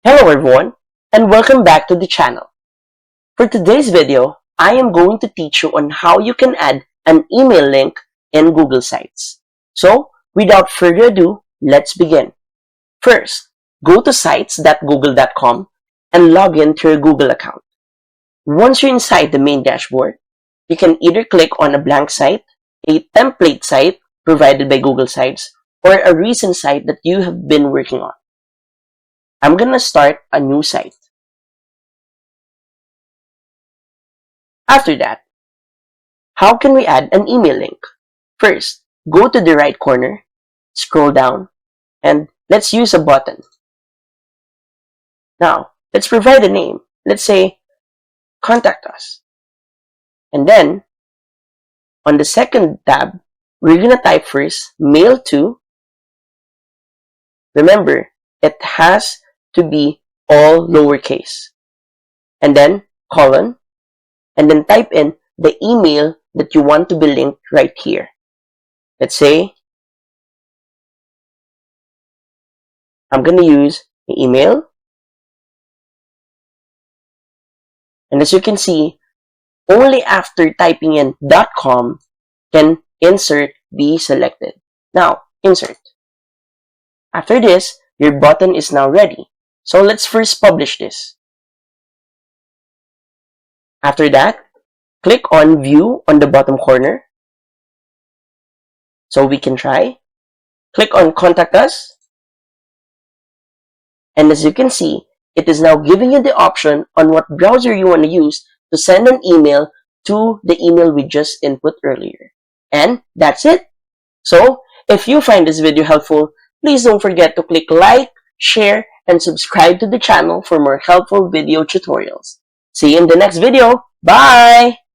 Hello everyone, and welcome back to the channel. For today's video, I am going to teach you on how you can add an email link in Google Sites. So, without further ado, let's begin. First, go to sites.google.com and log in to your Google account. Once you're inside the main dashboard, you can either click on a blank site, a template site provided by Google Sites, or a recent site that you have been working on. I'm gonna start a new site. After that, how can we add an email link? First, go to the right corner, scroll down, and let's use a button. Now, let's provide a name. Let's say, contact us. And then, on the second tab, we're gonna type first, mail to. Remember, it has to be all lowercase. And then, colon, and then type in the email that you want to be linked right here. Let's say, I'm going to use the email. And as you can see, only after typing in .com can insert be selected. Now, insert. After this, your button is now ready. So let's first publish this. After that, click on View on the bottom corner. So we can try. Click on Contact Us. And as you can see, it is now giving you the option on what browser you want to use to send an email to the email we just input earlier. And that's it. So, if you find this video helpful, please don't forget to click like, share, and subscribe to the channel for more helpful video tutorials. See you in the next video. Bye!